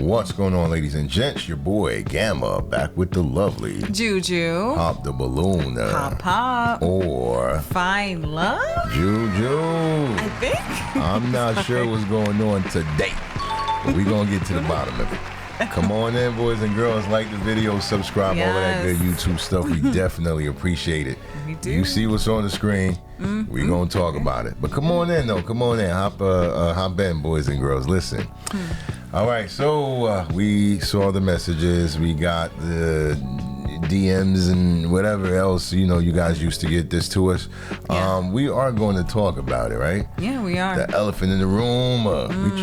What's going on, ladies and gents? Your boy Gamma back with the lovely Juju. Pop the balloon. Pop. Or Find love. Juju. I think. I'm not sure what's going on today, but we're going to get to the bottom of it. Come on in, boys and girls. Like the video, subscribe, all of that good YouTube stuff. We definitely appreciate it. We do. You see what's on the screen. We're going to talk about it. But come on in, though. Come on in. Hop in, boys and girls. Listen. All right, so we saw the messages. We got the DMs and whatever else, you guys used to get this to us. Yeah. We are going to talk about it, right? Yeah, we are. The elephant in the room.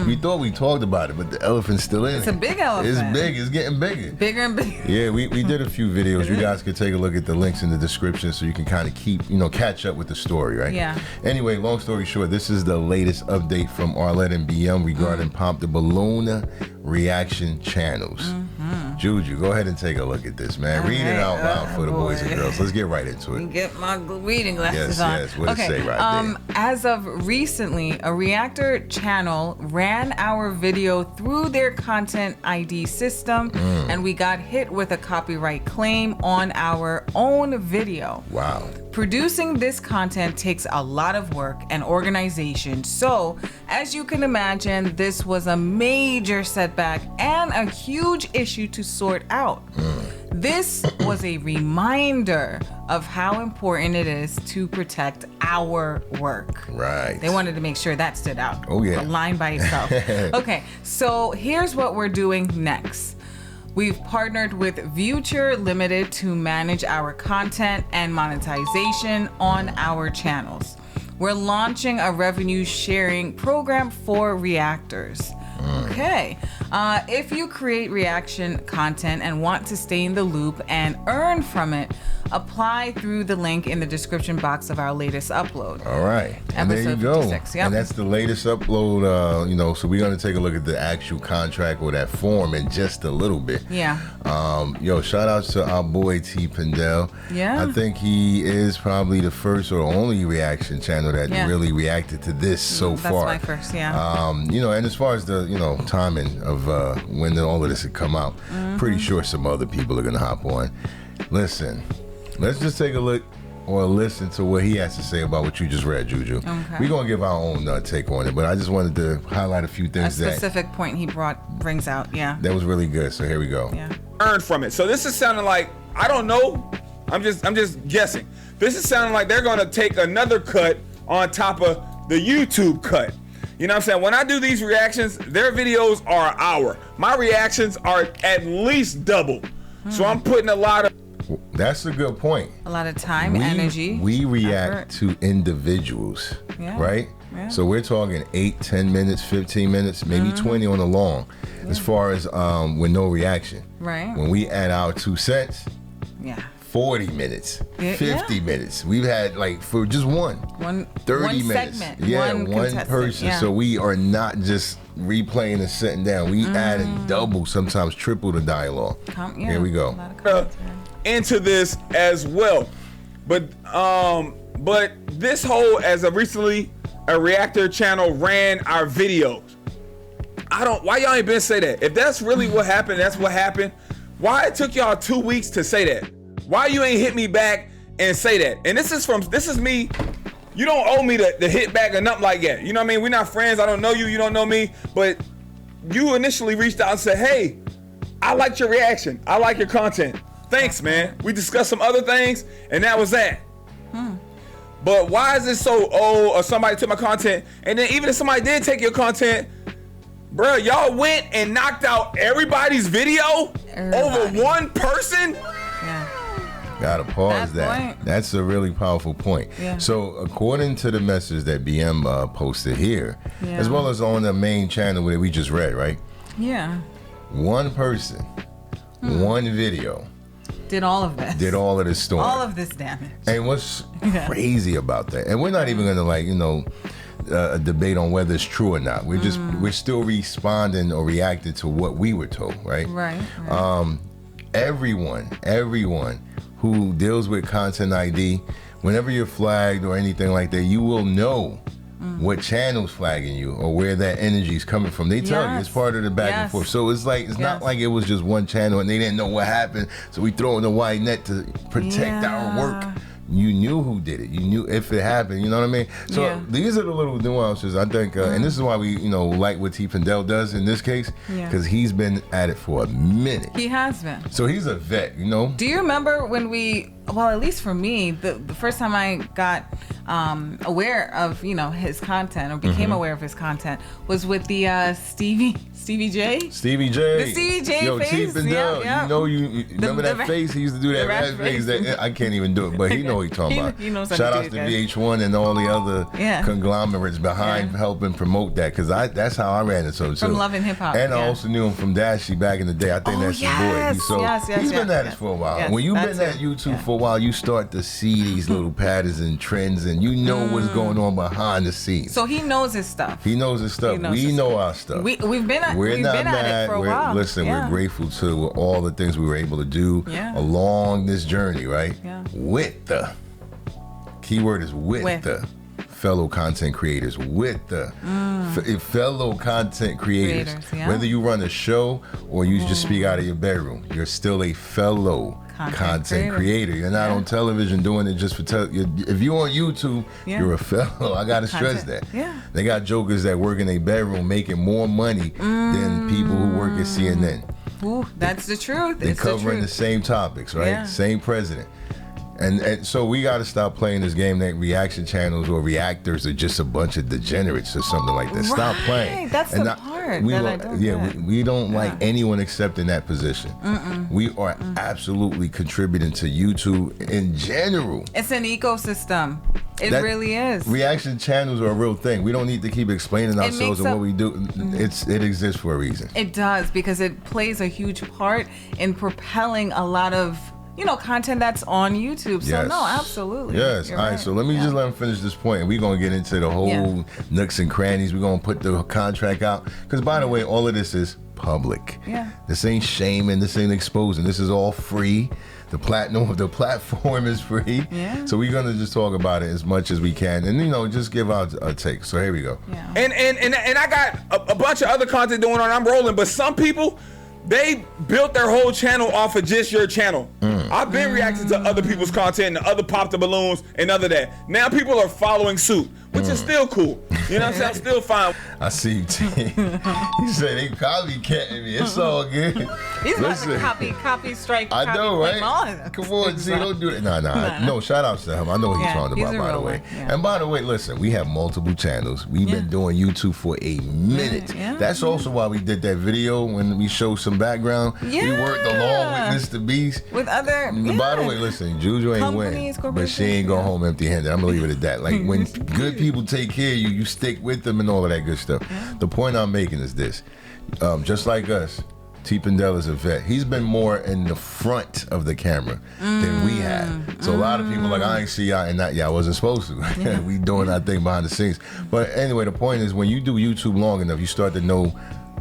We thought we talked about it, but the elephant's still in it. It's a big elephant. It's big. It's getting bigger. Bigger and bigger. Yeah, we did a few videos. You guys can take a look at the links in the description so you can kind of keep, catch up with the story, right? Yeah. Anyway, long story short, this is the latest update from Arlette and BM regarding Pop the Balloon reaction channels. Juju, go ahead and take a look at this, man. Read it out loud for the boys and girls. Let's get right into it. Get my reading glasses on. Yes, what it say right there? As of recently, a Reactor channel ran our video through their content ID system, and we got hit with a copyright claim on our own video. Wow. Producing this content takes a lot of work and organization, so as you can imagine, this was a major setback and a huge issue to sort out. This was a reminder of how important it is to protect our work. Right. They wanted to make sure that stood out. Oh, yeah. A line by itself. Okay, so here's what we're doing next. We've partnered with Future Limited to manage our content and monetization on our channels. We're launching a revenue sharing program for Reactors. Okay. If you create reaction content and want to stay in the loop and earn from it, apply through the link in the description box of our latest upload. All right. And there you go. 56, yep. And that's the latest upload, so we're going to take a look at the actual contract or that form in just a little bit. Yeah. Shout out to our boy T. Pendel. Yeah. I think he is probably the first or only reaction channel that really reacted to this so far. That's my first, yeah. And as far as the, timing of when all of this had come out, pretty sure some other people are going to hop on. Listen, let's just take a look or listen to what he has to say about what you just read, Juju. Okay. We're going to give our own take on it, but I just wanted to highlight a few things A specific point he brings out, yeah. that was really good, so here we go. Yeah. Earn from it. So this is sounding like, I don't know, I'm just guessing. This is sounding like they're gonna take another cut on top of the YouTube cut. You know what I'm saying? When I do these reactions, their videos are an hour. My reactions are at least double. So I'm putting a lot of... That's a good point. A lot of time, energy. We react effort. to individuals, Yeah. right? Yeah. So we're talking 8, 10 minutes, 15 minutes, maybe 20 on the long, as far as with no reaction. Right. When we add our 2 cents, Yeah. 40 minutes, Yeah, 50 minutes. We've had for just one 30 one minutes. segment, Yeah, one one contestant, person. yeah. So we are not just replaying and sitting down. We adding double, sometimes triple the dialogue. Here we go. A lot of comments, yeah. into this as well. But this whole, as of recently, a Reactor channel ran our videos. Why y'all ain't been say that? If that's really what happened, that's what happened. Why it took y'all 2 weeks to say that? Why you ain't hit me back and say that? And this is me. You don't owe me the hit back or nothing like that. You know what I mean? We're not friends. I don't know you. You don't know me. But you initially reached out and said, hey, I liked your reaction. I like your content. Thanks, man. We discussed some other things, and that was that. But why is it so, or somebody took my content, and then even if somebody did take your content, bro, y'all went and knocked out everybody's video over one person? Yeah. Gotta pause that. That's a really powerful point. Yeah. So according to the message that BM posted here, as well as on the main channel that we just read, right? Yeah. One person, one video, Did all of this. did all of this storm. All of this damage. And what's crazy about that, and we're not even gonna debate on whether it's true or not. We're still responding or reacting to what we were told, right? Right. Everyone who deals with content ID, whenever you're flagged or anything like that, you will know what channel's flagging you or where that energy's coming from. They tell you it's part of the back and forth. So it's like it's not like it was just one channel and they didn't know what happened. So we throw in the wide net to protect our work. You knew who did it. You knew if it happened. You know what I mean? So these are the little nuances, I think, and this is why we, like what T. Pendel does in this case, because he's been at it for a minute. He has been. So he's a vet, Do you remember when well, at least for me, the first time I got aware of, his content or became aware of his content was with the Stevie J. Stevie J. The Stevie J Yo, face. T. Pendel, you remember that face? He used to do that rat face. I can't even do it, but he know what he's talking about. He knows how Shout to out do to it, VH1 and all the other conglomerates behind helping promote that, because that's how I ran it. So from Love and Hip Hop. And I also knew him from Dashy back in the day. I think that's your boy. He's been at it for a while. Yes, when you've been at YouTube for a while, you start to see these little patterns and trends, and you know what's going on behind the scenes. So he knows his stuff. We know our stuff. We've been at it for a while. Listen, we're grateful to all the things we were able to do along this journey, right? Yeah. With the keyword is with the fellow content creators, with the fellow content creators. Whether you run a show or you just speak out of your bedroom, you're still a fellow content creator. You're not on television doing it just for if you're on YouTube, you're a fellow. I gotta stress that. They got jokers that work in a bedroom making more money than people who work at CNN. Ooh, that's the truth. They're covering the same topics, right? Same president. And so we got to stop playing this game that reaction channels or reactors are just a bunch of degenerates or something like that. Stop playing. That's the part that I don't get. We don't like anyone accepting that position. We are absolutely contributing to YouTube in general. It's an ecosystem. It really is. Reaction channels are a real thing. We don't need to keep explaining ourselves and what we do. It exists for a reason. It does, because it plays a huge part in propelling a lot of content that's on YouTube. So no, absolutely. Yes. All right. So let me just let him finish this point, and we're gonna get into the whole nooks and crannies. We're gonna put the contract out, because by the way, all of this is public. This ain't shaming. This ain't exposing. This is all free. The platform is free. So we're gonna just talk about it as much as we can, and just give out a take. So here we go. And I got a bunch of other content going on. I'm rolling, but some people, they built their whole channel off of just your channel. I've been reacting to other people's content and other Pop the Balloons and other that. Now people are following suit, which is still cool. You know what I'm saying? I'm still fine. I see you, T. He said they copycatting me. It's all good. He's about to copy strike. I know, right? Come on, T. Don't do that. No, shout out to him. I know what he's talking about, by the way. And by the way, listen, we have multiple channels. We've been doing YouTube for a minute. That's also why we did that video when we showed some background. We worked along with Mr. Beast. With other. By the way, listen, Juju ain't win, but she ain't go home empty-handed. I'm gonna leave it at that. Like, when good people take care of you, you stick with them and all of that good stuff. The point I'm making is this: just like us, T. Pendel is a vet. He's been more in the front of the camera than we have. So a lot of people are like, I ain't see y'all, and that I wasn't supposed to. We doing our thing behind the scenes. But anyway, the point is, when you do YouTube long enough, you start to know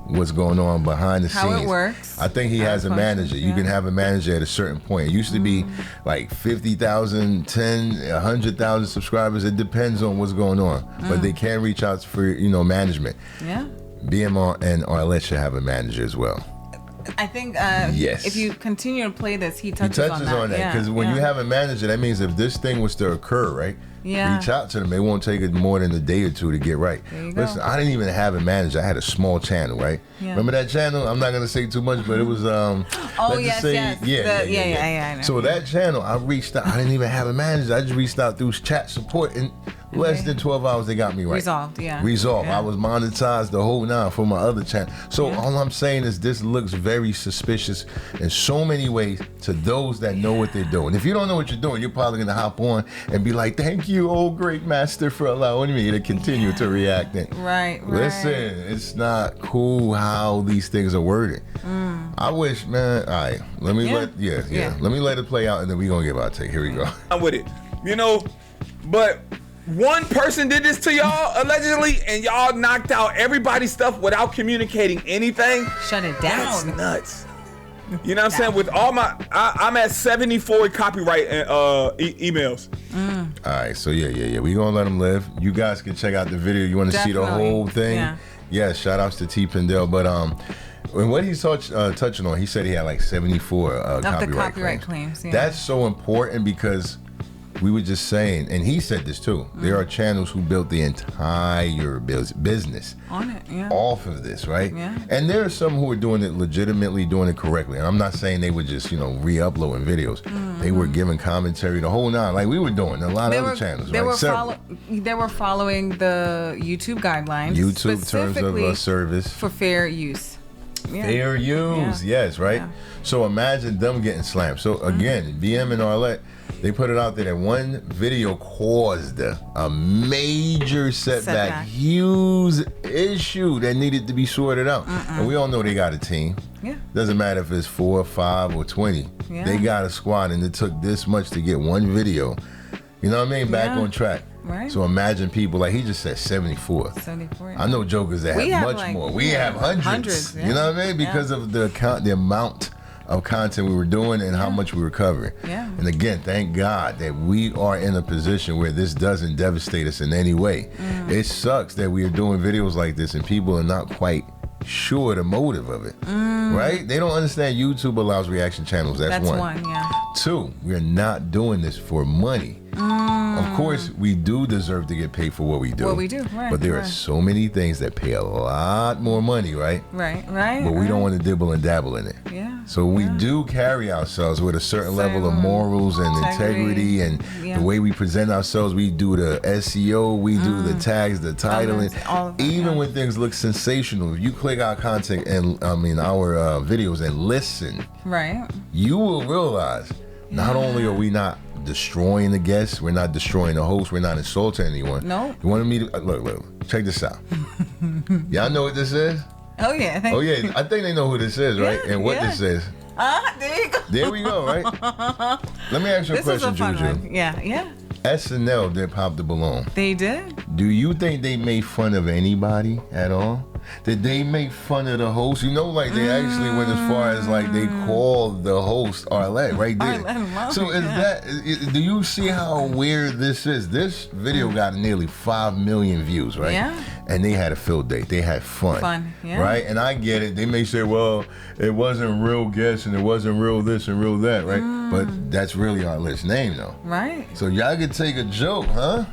what's going on behind the scenes. How it works. I think he has a manager. You can have a manager at a certain point. It used to be like 50,000, 10, 100,000 subscribers. It depends on what's going on. But they can reach out for, management. BMR and Arlette should have a manager as well. I think if you continue to play this, he touches on that. Because when you have a manager, that means if this thing was to occur, right? Reach out to them. It won't take it more than a day or two to get right. Listen, I didn't even have a manager. I had a small channel, right? Remember that channel? I'm not gonna say too much, but it was yeah. So that channel, I reached out. I didn't even have a manager. I just reached out through chat support, and less than 12 hours they got me right. Resolved. I was monetized the whole 9 for my other channel. So all I'm saying is this looks very suspicious in so many ways to those that know what they're doing. If you don't know what you're doing, you're probably gonna hop on and be like, thank you, old great master, for allowing me to continue to react. Right. Listen, it's not cool how these things are worded. I wish, man. All right, let me let me let it play out, and then we gonna give our take. Here we go. I'm with it, but one person did this to y'all allegedly, and y'all knocked out everybody's stuff without communicating anything. Shut it down. That's nuts. You know what I'm saying? With all my, I'm at 74 copyright emails. All right, so yeah. We gonna let them live. You guys can check out the video. You want to see the whole thing? Yeah. Shout outs to T. Pendel, but and what he's touching on, he said he had like 74 copyright claims. Yeah. That's so important because we were just saying, and he said this too, there are channels who built the entire business on it, off of this, right? Yeah. And there are some who are doing it legitimately, doing it correctly. And I'm not saying they were just, re-uploading videos. They were giving commentary, the whole nine, like we were doing. A lot of other channels, they were following the YouTube guidelines. YouTube terms of service. For fair use. Yeah. Fair use, yes, right? Yeah. So imagine them getting slammed. So again, BM and Arlette, they put it out there that one video caused a major setback, huge issue that needed to be sorted out. And we all know they got a team. Yeah. Doesn't matter if it's 4, 5, or 20. Yeah. They got a squad, and it took this much to get one video, you know what I mean, back on track. Right. So imagine people, like he just said 74. 74. I know jokers that have much more. We have hundreds. You know what I mean? Because of the amount of content we were doing and how much we were covering. Yeah. And again, thank God that we are in a position where this doesn't devastate us in any way. It sucks that we are doing videos like this and people are not quite sure the motive of it. Right? They don't understand YouTube allows reaction channels. That's one. Yeah. 2, we're not doing this for money. Of course, we do deserve to get paid for what we do. Right. But there are so many things that pay a lot more money, right? Right. But we don't want to dibble and dabble in it. Yeah. So we do carry ourselves with a certain level of morals and integrity and the way we present ourselves. We do the SEO, we do the tags, the titling, all of that, even when things look sensational. If you click our content and our videos and listen, right, you will realize not only are we not destroying the guests, we're not destroying the host, we're not insulting anyone. No. You wanted me to look, check this out. Y'all know what this is? Oh yeah. I think they know who this is, right? And what this is. There you go. There we go, right? Let me ask you a question, Juju. Yeah. SNL did pop the balloon. They did? Do you think they made fun of anybody at all? Did they make fun of the host? You know, like they actually went as far as like they called the host Arlette right there. So do you see how weird this is? This video got nearly 5 million views, right? Yeah. And they had a field date. They had fun. Right? And I get it. They may say, well, it wasn't real guests and it wasn't real this and real that, right? But that's really Arlette's name, though. Right. So y'all could take a joke, huh?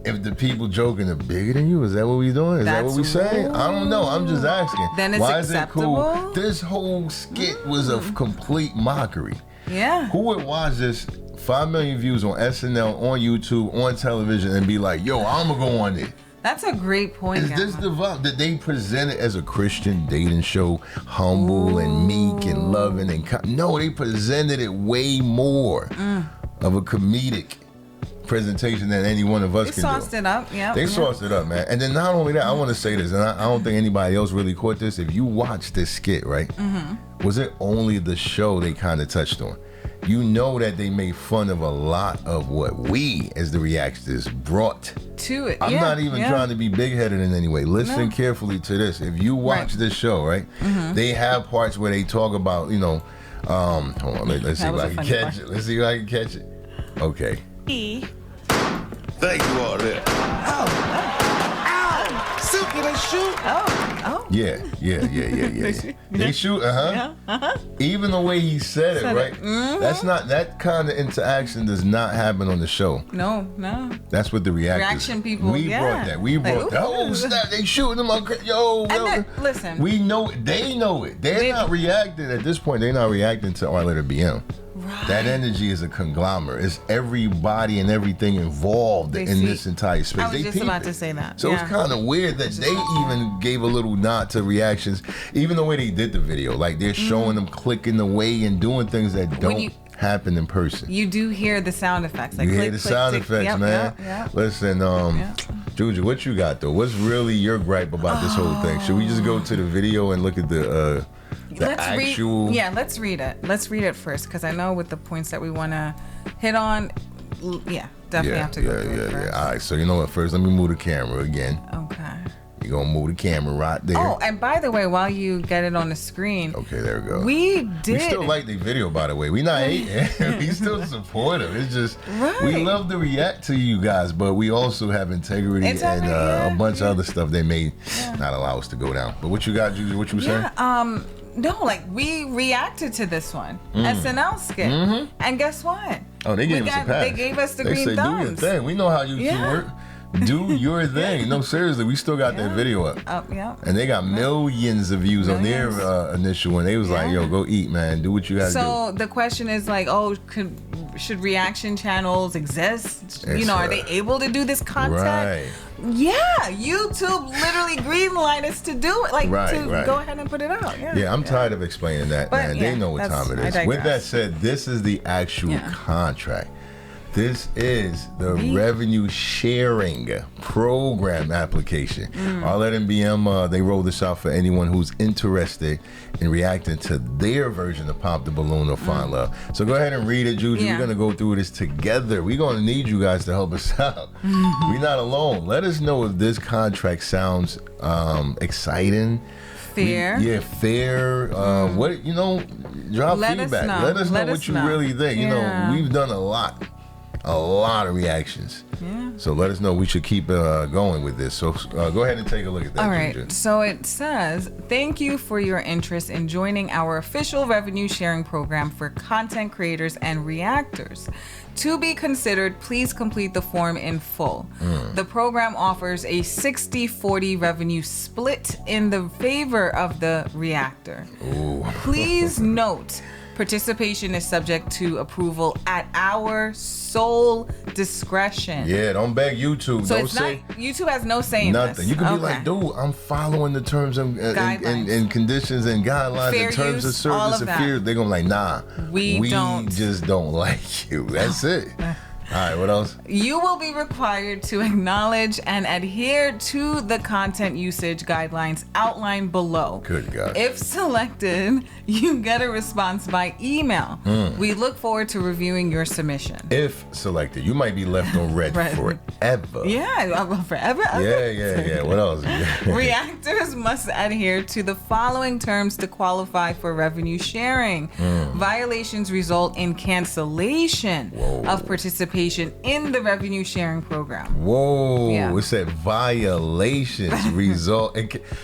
If the people joking are bigger than you? Is that what we doing? Is that what we saying? I don't know. I'm just asking. Then it's acceptable? Why is it cool? This whole skit was a complete mockery. Yeah. Who would watch this 5 million views on SNL, on YouTube, on television, and be like, yo, I'm going to go on it? That's a great point. Is this the vibe that they present it as a Christian dating show, humble and meek and loving and no, they presented it way more of a comedic presentation than any one of us can do. They sauced it up, yeah. They sauced it up, man. And then not only that, I want to say this, and I don't think anybody else really caught this. If you watch this skit, right, was it only the show they kind of touched on? You know that they made fun of a lot of what we, as the Reactors, brought to it. I'm not even trying to be big-headed in any way. Listen carefully to this. If you watch this show, right, they have parts where they talk about, hold on, let's see if I can catch it. Let's see if I can catch it. Okay. Thank you all there. Ow! Silky, they shoot. Oh. Yeah. They shoot, Even the way he said it, right? That's not, that kind of interaction does not happen on the show. No. That's what the reaction people, we brought that. We brought that. Oh, snap, they shooting them up. Yo. Listen. We know it. They know it. They're not reacting at this point. They're not reacting to Arlette or BM. Right. That energy is a conglomerate. It's everybody and everything involved in this entire space. I was just about to say that. So it's kind of weird that they even gave a little nod to reactions, even the way they did the video. Like they're showing them clicking away and doing things that don't happen in person. You do hear the sound effects. Like you hear the sound effects, man. Yep. Listen, Juju, what you got though? What's really your gripe about this whole thing? Should we just go to the video and look at the actual? Let's read it. Let's read it first, because I know with the points that we want to hit on, definitely have to go through it first. All right, so you know what? First, let me move the camera again. Okay. You're going to move the camera right there. Oh, and by the way, while you get it on the screen. Okay, there we go. We still like the video, by the way. We not hating. We still supportive. It's just, we love to react to you guys, but we also have integrity and a bunch of other stuff they may not allow us to go down. But what you got, Juju? What you were saying? No, like we reacted to this one SNL skit, and guess what? Oh, they gave us a pass. They gave us the green thumbs. Do your thing. We know how YouTube work. Do your thing. No, seriously, we still got that video up. And they got millions of views on their initial one. They was like, yo, go eat, man. Do what you gotta do. So the question is like, should reaction channels exist? Are they able to do this content? Right. Yeah, YouTube literally greenlight us to do it, go ahead and put it out. Yeah, I'm tired of explaining that, man. They know what time it is. With that said, this is the actual contract. This is the revenue sharing program application. Arlette and BM, they rolled this out for anyone who's interested in reacting to their version of Pop the Balloon or Find Love. So go ahead and read it, Juju. We're going to go through this together. We're going to need you guys to help us out. We're not alone. Let us know if this contract sounds exciting. Fair. Fair. What, drop feedback. Let us know what you really think. We've done a lot of reactions. So let us know. We should keep going with this. So go ahead and take a look at that. All right. So it says, thank you for your interest in joining our official revenue sharing program for content creators and reactors. To be considered, please complete the form in full. The program offers a 60-40 revenue split in the favor of the reactor. Please note, participation is subject to approval at our sole discretion. Yeah, don't beg YouTube. So YouTube has no say in nothing. You can be like, dude, I'm following the terms and conditions and guidelines and terms of service. They're gonna be like, nah, we just don't like you. That's it. All right, what else? You will be required to acknowledge and adhere to the content usage guidelines outlined below. Good God. If selected, you get a response by email. We look forward to reviewing your submission. If selected, you might be left on red forever. Yeah, forever. Yeah. What else? Reactors must adhere to the following terms to qualify for revenue sharing. Violations result in cancellation of participation in the revenue sharing program. It said violations result.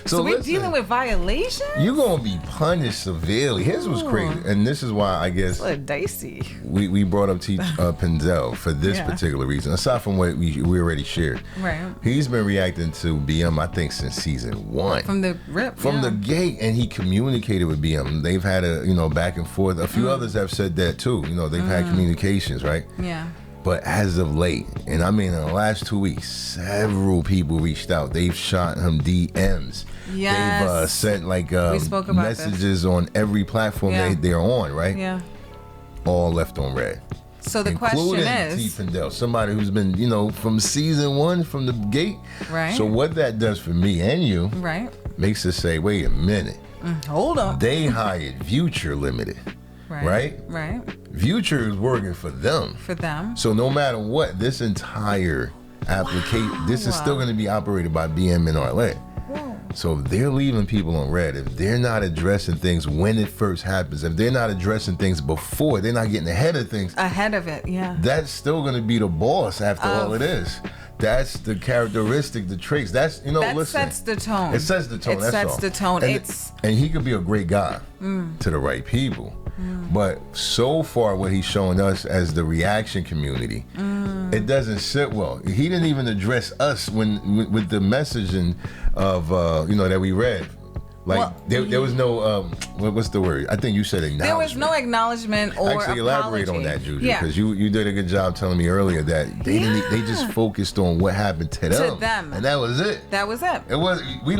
So we're dealing with violations? You're going to be punished severely. Here's what's crazy. And this is why I guess it's a little dicey. We brought up T. Pendel for this particular reason. Aside from what we already shared. Right. He's been reacting to BM, I think, since season 1. From the rip. From the gate. And he communicated with BM. They've had a, back and forth. A few others have said that too. They've had communications, right? Yeah. But as of late, and I mean in the last 2 weeks, several people reached out. They've shot him DMs. Yes. They've sent we spoke about messages on every platform they're on, right? Yeah. All left on red. So the question is, T. Pendel, somebody who's been, from season 1, from the gate. Right. So what that does for me and you, makes us say, wait a minute. Hold up. They hired Future Limited. Right? Future is working for them. So no matter what, this entire application, this is still going to be operated by BM and Arlette. So if they're leaving people on red, if they're not addressing things when it first happens, if they're not addressing things before, they're not getting ahead of things. That's still going to be the boss after all it is. That's the characteristic, the traits. That sets the tone. It sets the tone. And he could be a great guy to the right people. But so far, what he's showing us as the reaction community, it doesn't sit well. He didn't even address us with the messaging of that we read. There was no what's the word? I think you said acknowledgement. There was no acknowledment or actually elaborate on that, Juju, because you did a good job telling me earlier that they didn't. They just focused on what happened to them, and that was it. It was we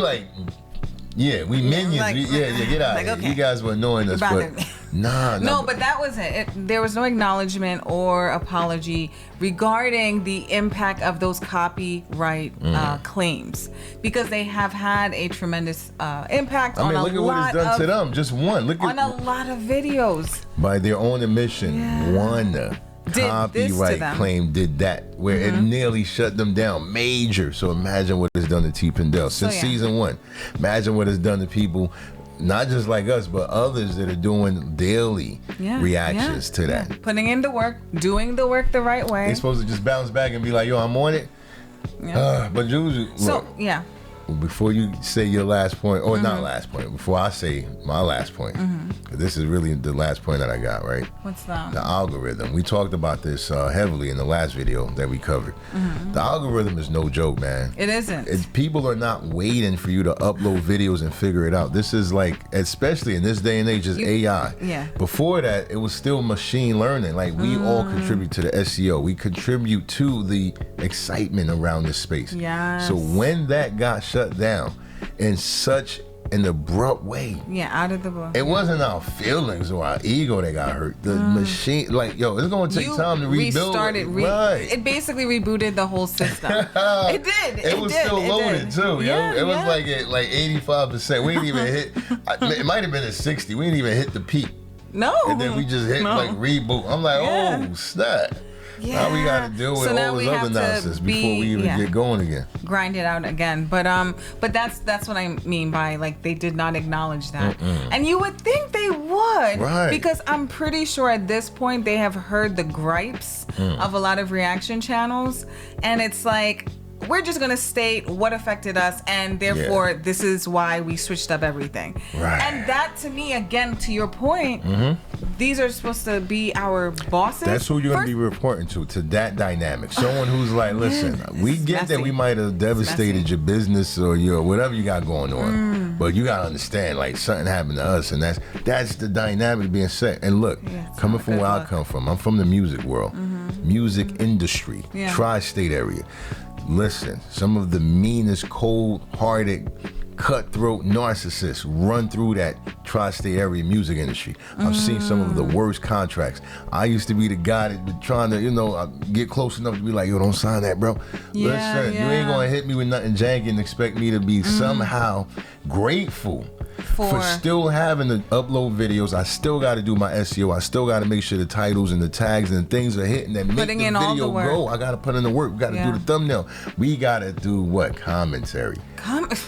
minions. Get out. Okay. You guys were annoying us, but no, but that was it. There was no acknowledgement or apology regarding the impact of those copyright claims, because they have had a tremendous impact on a lot of. Look at what it's done to them. Just one. Look at a lot of videos. By their own admission, one. copyright claim did that, where it nearly shut them down, major. So imagine what it's done to T. Pendel since season 1. Imagine what it's done to people, not just like us, but others that are doing daily reactions to that. Putting in the work, doing the work the right way. They're supposed to just bounce back and be like, yo, I'm on it. But Juju, look, before you say your last point, or not last point, before I say my last point, this is really the last point that I got, right? What's that? The algorithm. We talked about this heavily in the last video that we covered. The algorithm is no joke, man. It isn't. People are not waiting for you to upload videos and figure it out. This is like, especially in this day and age, is AI. Yeah. Before that, it was still machine learning. Like, we all contribute to the SEO. We contribute to the excitement around this space. Yes. So when that got shut down in such an abrupt way, out of the blue, it wasn't our feelings or our ego that got hurt. The machine, like, yo, it's gonna take time to rebuild. It basically rebooted the whole system. It did. It was still loaded too, yo. It was like at 85%. We didn't even hit. It might have been at 60. We didn't even hit the peak. No. And then we just hit like reboot. I'm like, oh snap. Now we got to deal with all this other nonsense before we even get going again. Grind it out again, but that's what I mean by, like, they did not acknowledge that, and you would think they would, right? Because I'm pretty sure at this point they have heard the gripes of a lot of reaction channels, and it's like, we're just gonna state what affected us, and therefore this is why we switched up everything. Right. And that, to me, again, to your point, these are supposed to be our bosses. That's who you're gonna be reporting to that dynamic. Someone who's like, listen, we get that we might have devastated your business or your whatever you got going on, but you gotta understand, like, something happened to us, and that's the dynamic being set. And look, coming from where I come from, I'm from the music world, music industry, tri-state area. Listen, some of the meanest, cold-hearted, cutthroat narcissists run through that tri-state area music industry. I've seen some of the worst contracts. I used to be the guy that was trying to, get close enough to be like, yo, don't sign that, bro. Listen, you ain't gonna hit me with nothing janky and expect me to be somehow grateful for still having to upload videos. I still got to do my SEO. I still got to make sure the titles and the tags and things are hitting that make the video go. I got to put in the work. We got to do the thumbnail. We got to do what? Commentary.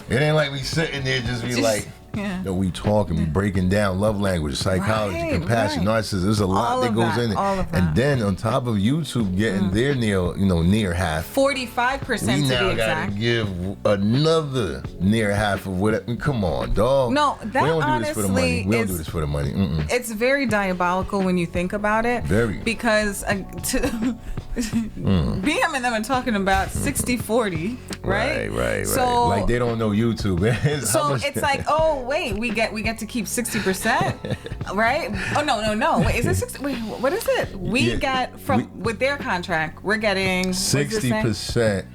It ain't like we sitting there just like, we talking, we breaking down love language, psychology, compassion, narcissism. There's a lot that goes in it. And then on top of YouTube getting their near half, 45% to be exact. We now gotta give another near half of what. Come on, dog. No, that we don't honestly do this for the money. We don't do this for the money. It's very diabolical when you think about it. Very. Because BM and them are talking about 60-40, right? Right. So, like, they don't know YouTube. So it's like, oh wait, we get to keep 60%, right? Oh no. Wait, is it 60? Wait, what is it? We got with their contract, we're getting 60%.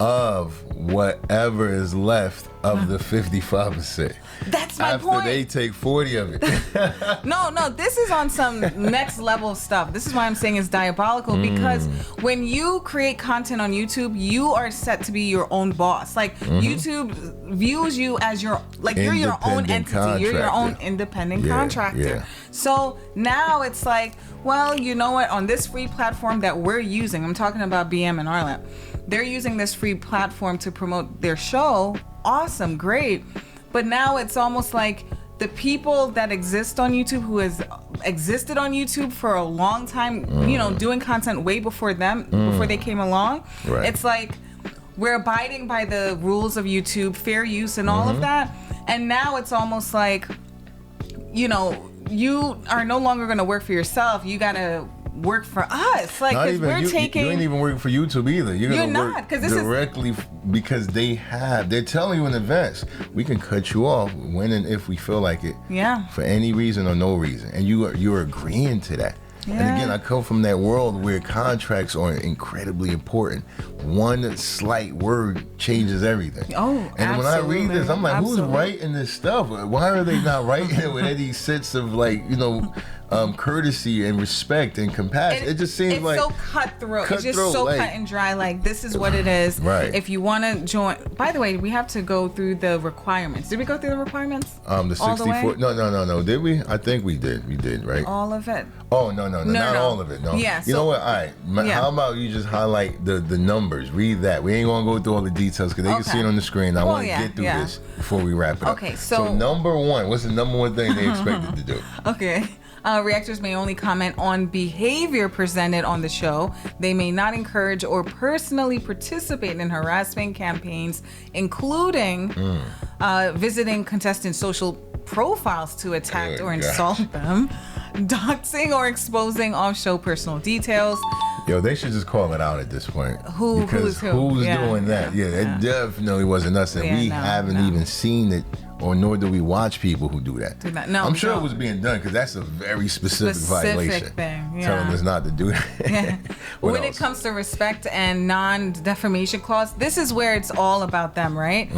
Of whatever is left of the 55%. That's my point. After they take 40 of it. No, this is on some next level stuff. This is why I'm saying it's diabolical, because when you create content on YouTube, you are set to be your own boss. Like, YouTube views you as you're your own entity. You're your own independent contractor. Yeah. So now it's like, well, you know what? On this free platform that we're using, I'm talking about BM and Arlette, they're using this free platform to promote their show. Awesome, great. But now it's almost like the people that exist on YouTube, who has existed on YouTube for a long time, doing content way before them, before they came along. Right. It's like, we're abiding by the rules of YouTube, fair use and all of that. And now it's almost like, you are no longer going to work for yourself. You got to work for us, like, because we're taking. You ain't even working for YouTube either. You're not, because this directly because they're telling you in advance, we can cut you off when and if we feel like it. Yeah. For any reason or no reason, and you're agreeing to that. Yeah. And again, I come from that world where contracts are incredibly important. One slight word changes everything. Oh, and when I read this, I'm like, who's writing this stuff? Why are they not writing it with any sense of, like, courtesy and respect and compassion? It just seems it's like so cutthroat. It's just so cut and dry. Like, this is what it is. Right. If you want to join, by the way, we have to go through the requirements. Did we go through the requirements? The 64. No. Did we? I think we did. We did, right? All of it. Oh no. not all of it. No. Yeah. You know what? All right. How about you just highlight the numbers? Read that. We ain't gonna go through all the details because they can see it on the screen. I want to get through this before we wrap it up. Okay. So number one, what's the number one thing they expected to do? Okay. Reactors may only comment on behavior presented on the show. They may not encourage or personally participate in harassment campaigns, including visiting contestants' social profiles to attack or insult them, doxing or exposing off-show personal details. Yo, they should just call it out at this point. Who's doing that? Yeah, it definitely wasn't us, and we haven't even seen it, or nor do we watch people who do that. No, I'm sure it was being done because that's a very specific violation. Thing, telling us not to do that. Yeah. When it comes to respect and non-defamation clause, this is where it's all about them, right?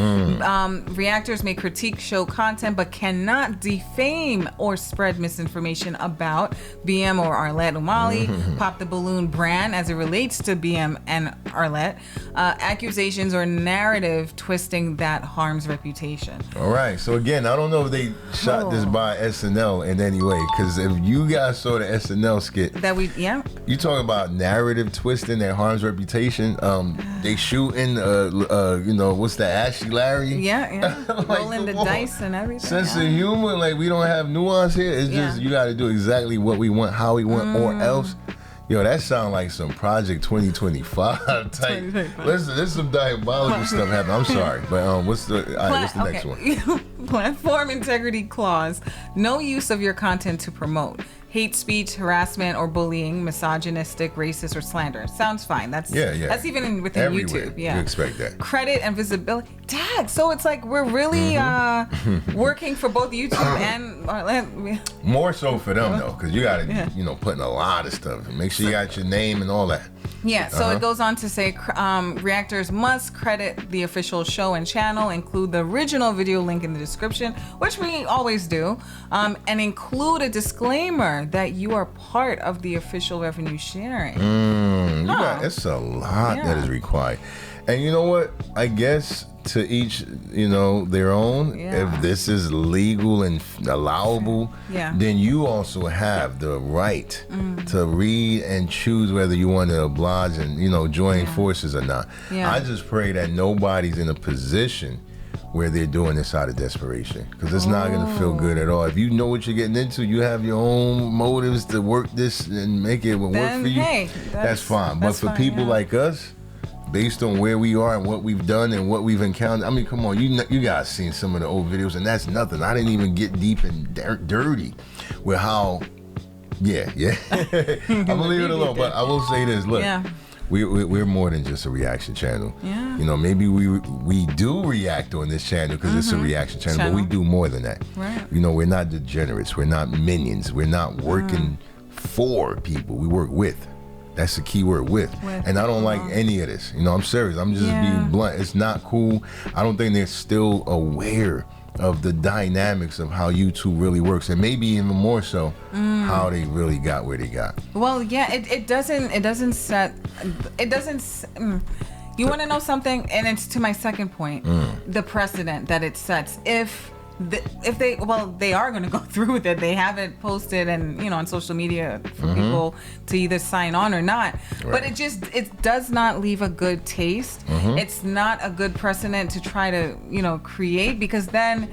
Reactors may critique show content but cannot defame or spread misinformation about BM or Arlette Amuli, Pop the Balloon brand as it relates to BM and Arlette, accusations or narrative twisting that harms reputation. All right. So again, I don't know if they shot this by SNL in any way, because if you guys saw the SNL skit you talking about narrative twisting that harms reputation. They shooting what's that, Ashley Larry? Like, rolling the dice and everything. Sense of humor, like we don't have nuance here. It's just you got to do exactly what we want, how we want, or else. Yo, that sound like some Project 2025 type. Listen, there's some diabolical stuff happening. I'm sorry, but what's the next one? Platform integrity clause: no use of your content to promote hate speech, harassment, or bullying, misogynistic, racist, or slander. Sounds fine. That's That's even within everywhere, YouTube. You expect that. Credit and visibility. Dang. So it's like we're really working for both YouTube and more so for them though, because you got to put in a lot of stuff. Make sure you got your name and all that. Yeah, so it goes on to say reactors must credit the official show and channel, include the original video link in the description, which we always do, and include a disclaimer that you are part of the official revenue sharing. It's a lot that is required. And you know what? I guess to each, their own. If this is legal and allowable, then you also have the right to read and choose whether you want to oblige and, join forces or not. I just pray that nobody's in a position where they're doing this out of desperation, because it's not going to feel good at all. If you know what you're getting into, you have your own motives to work this and make it work for you, that's fine. But for people like us, based on where we are and what we've done and what we've encountered, I mean, come on, you guys seen some of the old videos, and that's nothing. I didn't even get deep and dirty with how, I'm gonna leave it alone. But I will say this, look, we're more than just a reaction channel. Maybe we do react on this channel because it's a reaction channel, but we do more than that. We're not degenerates, we're not minions, we're not working for people, we work with. That's the key word, with. And I don't like any of this. I'm serious. I'm just being blunt. It's not cool. I don't think they're still aware of the dynamics of how YouTube really works, and maybe even more so how they really got where they got. Well, it doesn't set. You want to know something? And it's to my second point, the precedent that it sets. If they are going to go through with it. They have it posted and on social media for people to either sign on or not. But it does not leave a good taste. It's not a good precedent to try to create, because then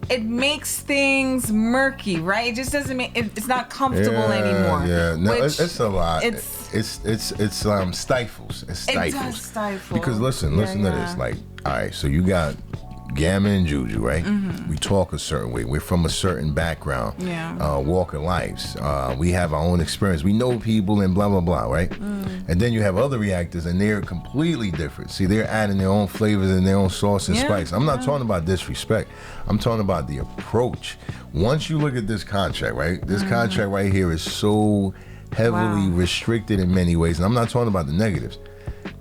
it makes things murky, right? It just doesn't make it's not comfortable anymore. It's a lot. It stifles. It does stifle. Because listen to this. Like, all right, so you got Gamma and Juju, right? We talk a certain way. We're from a certain background, walk of lives. We have our own experience. We know people and blah, blah, blah, right? And then you have other reactors, and they're completely different. See, they're adding their own flavors and their own sauce and spice. I'm not talking about disrespect. I'm talking about the approach. Once you look at this contract, right? This contract right here is so heavily restricted in many ways. And I'm not talking about the negatives.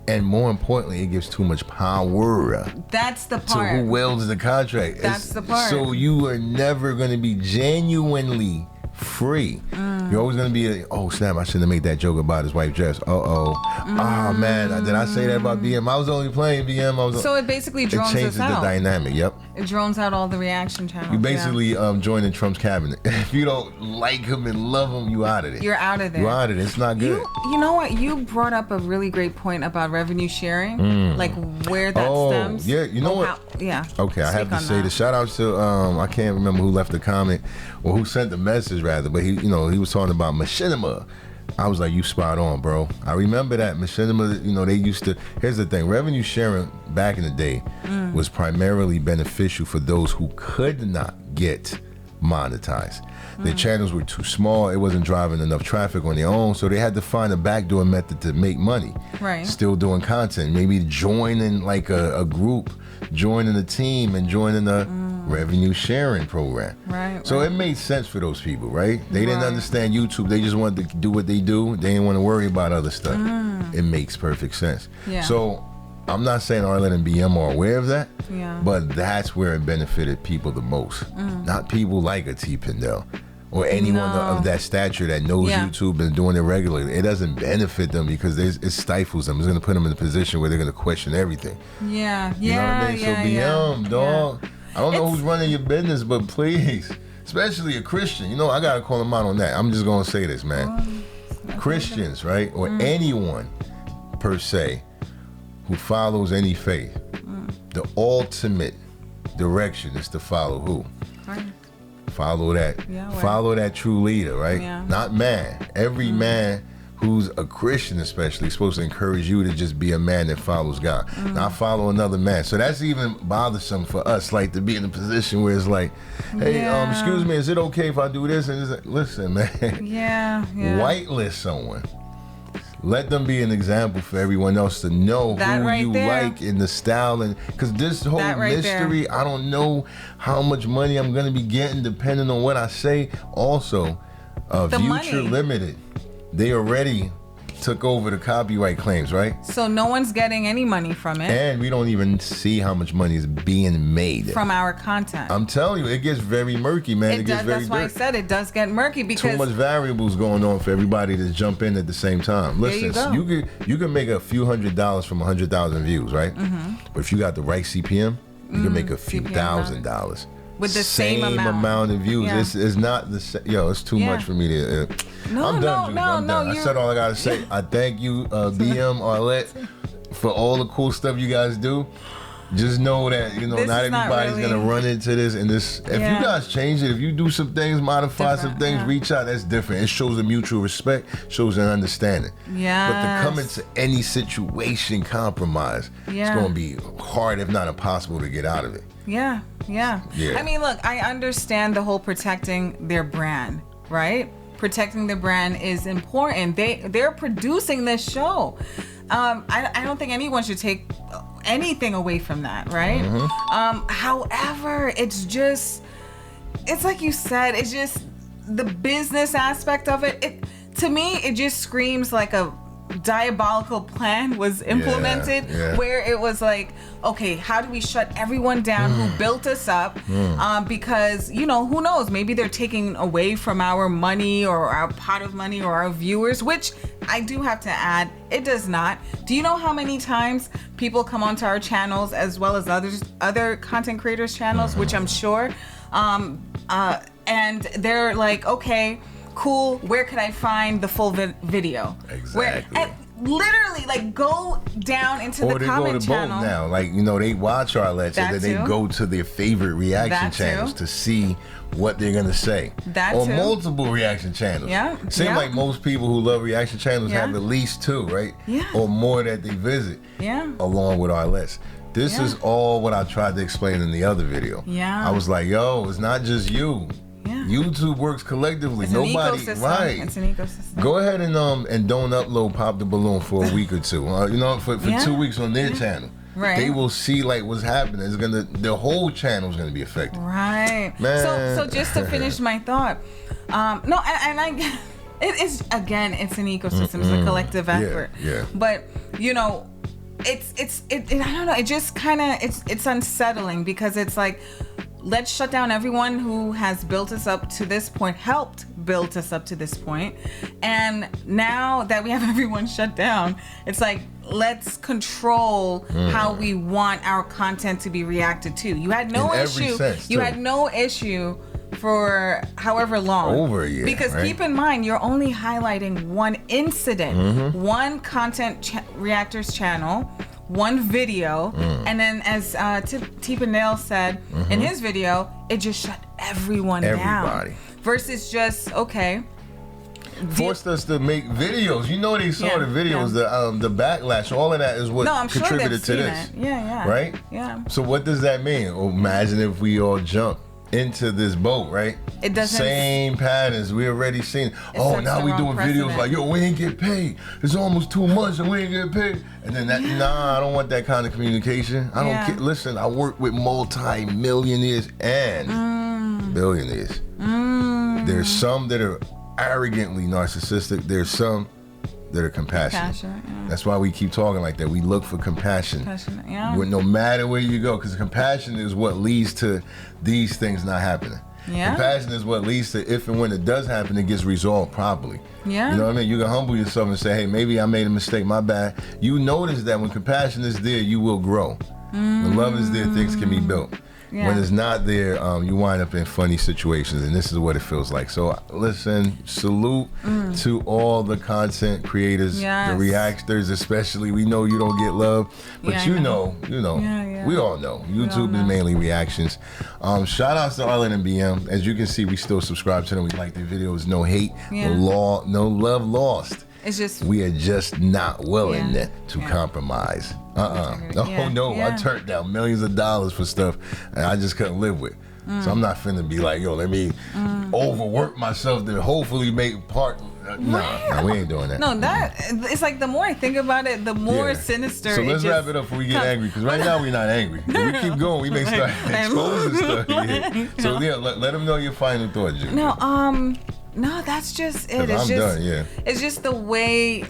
And more importantly, it gives too much power. That's the part. To who wields the contract. That's the part. So you are never going to be genuinely free. You're always going to be oh snap, I shouldn't have made that joke about his wife's dress. Oh man, did I say that about BM? I was only playing BM. So it basically drones us out. It changes the dynamic. Yep. It drones out all the reaction channels. You basically joining Trump's cabinet. If you don't like him and love him, you out of there. You're out of there. You're out of there. It's not good. You know what? You brought up a really great point about revenue sharing, like where that stems. Yeah, you know what? Yeah. Okay, I have to say the shout out to I can't remember who left the comment or who sent the message rather, but he was talking about machinima. I was like, you spot on, bro. I remember that machinima, they used to, here's the thing, revenue sharing back in the day was primarily beneficial for those who could not get monetized. Their channels were too small, it wasn't driving enough traffic on their own, so they had to find a backdoor method to make money. Right. Still doing content, maybe joining like a group, joining a team, and joining a revenue sharing program. Right. So it made sense for those people, right? They didn't understand YouTube. They just wanted to do what they do. They didn't want to worry about other stuff. It makes perfect sense. Yeah. So I'm not saying Arlette and BM are aware of that, Yeah. but that's where it benefited people the most. Not people like a T. Pendel or anyone of that stature that knows YouTube and doing it regularly. It doesn't benefit them because it stifles them. It's going to put them in a position where they're going to question everything. Yeah. You know what I mean? So BM, dog. Yeah. I don't know who's running your business, but please, especially a Christian, I gotta call them out on that. I'm just gonna say this, man. Christians, right, or anyone per se who follows any faith, the ultimate direction is to follow who? Right. Follow that. Follow that true leader, right? Yeah. Not man. Every man who's a Christian especially is supposed to encourage you to just be a man that follows God, not follow another man. So that's even bothersome for us, like to be in a position where it's like, hey, excuse me, is it okay if I do this? And it's like, listen, man, whitelist someone. Let them be an example for everyone else to know who you like in the style. And because this whole mystery, I don't know how much money I'm going to be getting depending on what I say. Also, Future Limited. They already took over the copyright claims, right? So no one's getting any money from it. And we don't even see how much money is being made from our content. I'm telling you, it gets very murky, man. It gets very That's why I said it does get murky because too much variables going on for everybody to jump in at the same time. Listen, you can make a few $100s from 100,000 views, right? But if you got the right CPM, you can make a few $1,000s. With the same amount of views. Yeah. It's not the same. It's too much for me to. I'm done, I'm done. I said all I gotta say. I thank you, BM, Arlette, for all the cool stuff you guys do. Just know that not everybody's gonna run into this. And this, if you guys change it, if you do some things, modify some things, reach out. That's different. It shows a mutual respect, shows an understanding. Yeah. But to come into any situation compromise, it's gonna be hard, if not impossible, to get out of it. Yeah. I mean, look, I understand the whole protecting their brand, right? Protecting the brand is important. They're producing this show. I don't think anyone should take anything away from that, right? However, it's like you said, it's just the business aspect of it. To me, it just screams like a diabolical plan was implemented where it was like, okay, how do we shut everyone down who built us up? Because who knows, maybe they're taking away from our money or our pot of money or our viewers, which I do have to add, it does not. Do you know how many times people come onto our channels as well as other content creators channels, which I'm sure, and they're like, okay, cool, where can I find the full video? Exactly. And literally, like, go down into the comment channel. Or they go to both now. Like, they watch Arlette, and then they go to their favorite reaction channels to see what they're going to say. Or multiple reaction channels. Yeah. Seems like most people who love reaction channels have at least two, right? Yeah. Or more that they visit. Yeah. Along with Arlette's. This is all what I tried to explain in the other video. Yeah. I was like, yo, it's not just you. Yeah. YouTube works collectively. It's Nobody, an ecosystem. right? It's an ecosystem. Go ahead and don't upload Pop the Balloon for a week or two. For 2 weeks on their channel. Right. They will see like what's happening. The whole channel's gonna be affected. Right. Man. So just to finish my thought, it's an ecosystem. It's a collective effort. Yeah. But it's I don't know. It just kind of it's unsettling because it's like, let's shut down everyone who has built us up to this point, helped build us up to this point. And now that we have everyone shut down, it's like, let's control how we want our content to be reacted to. You had no issue. You had no issue for however long. Over a year. Because keep in mind, you're only highlighting one incident, one content reactors channel, one video, and then as Tipa Nail said in his video, it just shut everybody down. Versus just, okay, forced us to make videos. You know, they saw the videos, the backlash, all of that is what contributed to this. Right? Yeah. So what does that mean? Oh, imagine if we all jump into this boat, right? It doesn't. Same patterns. We already seen. Oh, now we doing videos like, yo, we ain't get paid. It's almost 2 months and we ain't get paid. And then that, I don't want that kind of communication. I don't care. Listen, I work with multi-millionaires and billionaires. There's some that are arrogantly narcissistic. There's some that are compassionate. That's why we keep talking like that. We look for compassion. No matter where you go, because compassion is what leads to these things not happening. Compassion is what leads to if and when it does happen, it gets resolved properly. You know what I mean? You can humble yourself and say, hey, maybe I made a mistake, my bad. You notice that when compassion is there, you will grow. When love is there, things can be built. When it's not there, you wind up in funny situations, and this is what it feels like. So listen, salute to all the content creators, the reactors especially. We know you don't get love, but you know, we all know. YouTube is mainly reactions. Shout outs to Arlette and BM. As you can see, we still subscribe to them. We like their videos. No hate, no love lost. It's just we are just not willing to compromise. I turned down millions of dollars for stuff and I just couldn't live with. So I'm not finna be like, yo, let me overwork myself to hopefully make part. No, we ain't doing that. No, it's like the more I think about it, the more sinister. So let's wrap it up before we get angry, because right now we're not angry. If we keep going, we may start exposing stuff. So let them know your final thought, Jim. No, that's just it. I'm done, It's just the way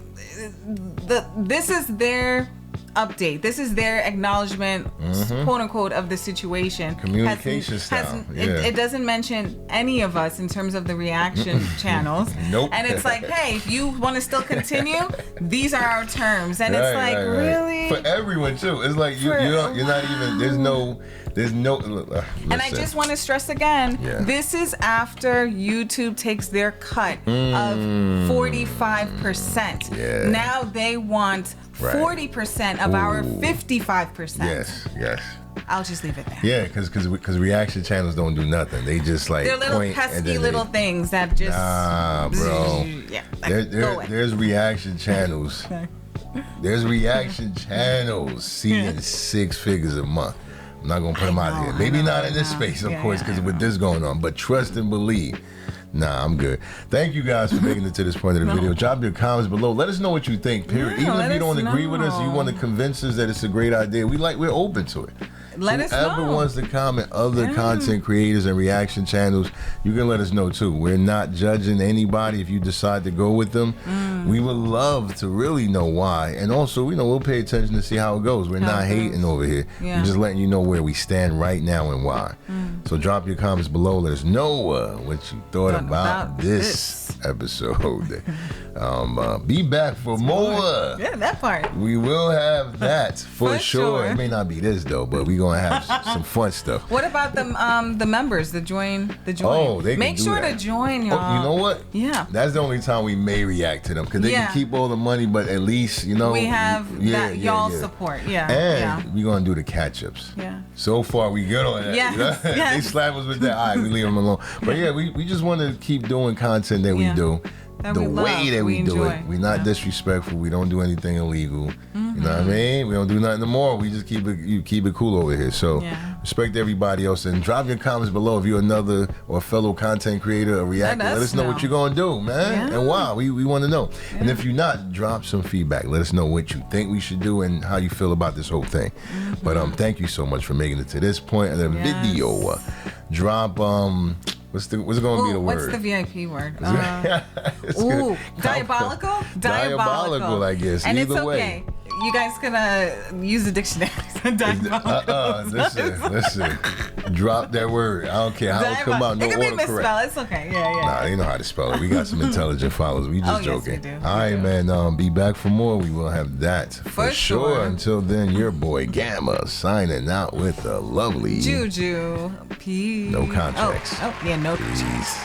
this is their update. This is their acknowledgement, quote unquote, of the situation. Communication style. It doesn't mention any of us in terms of the reaction channels. Nope. And it's like, hey, if you want to still continue, these are our terms. And it's like, really? For everyone too. It's like you're not even. There's no. And I just want to stress again, this is after YouTube takes their cut of 45%. Now they want 40% of our 55%. Yes. I'll just leave it there. Yeah, because reaction channels don't do nothing. They just like they're little pesky little things that just bro. Yeah, there's reaction channels. There's reaction channels seeing 6 figures a month. I'm not gonna put them out here. Maybe not in this space, of course, because with this going on. But trust and believe. Nah, I'm good. Thank you guys for making it to this point of the video. Drop your comments below. Let us know what you think. Period. Even if you don't agree with us, you want to convince us that it's a great idea. We're open to it. Let us know. Whoever wants to comment, other content creators and reaction channels, you can let us know too. We're not judging anybody if you decide to go with them. We would love to really know why, and also, we'll pay attention to see how it goes. We're not hating over here. We're just letting you know where we stand right now and why. So drop your comments below. Let us know what you thought about this episode. Be back for more. Yeah, that part. We will have that for sure. It may not be this though, but we're gonna have some fun stuff. What about the members, the join? Oh, they can make sure to join, y'all. Oh, you know what? Yeah. That's the only time we may react to them, because they can keep all the money, but at least we have that y'all's support. Yeah. And we're gonna do the catch-ups. Yeah. So far we good on that. Yes. They slap us with that. All right, we leave them alone. But we just want to keep doing content that we do. The way that we do it. We're not disrespectful. We don't do anything illegal. You know what I mean? We don't do nothing more. We just keep it cool over here. So respect everybody else, and drop your comments below if you're another or fellow content creator or reactor. Let us know what you're gonna do, man, and why. We want to know. And if you're not, drop some feedback. Let us know what you think we should do and how you feel about this whole thing. But thank you so much for making it to this point of the video. Drop what's it gonna be the word? What's the VIP word? Diabolical? Diabolical, I guess. And Either it's okay. way. you guys gonna use the dictionary. Listen. Drop that word. I don't care how it come out. No it can be order misspelled. correct. It's okay. Yeah. Nah, they know how to spell it. We got some intelligent followers. We just joking. Yes, we do. All right, man. Be back for more. We will have that for sure. Until then, your boy Gamma signing out with the lovely Juju. Peace. No contracts. No. Peace.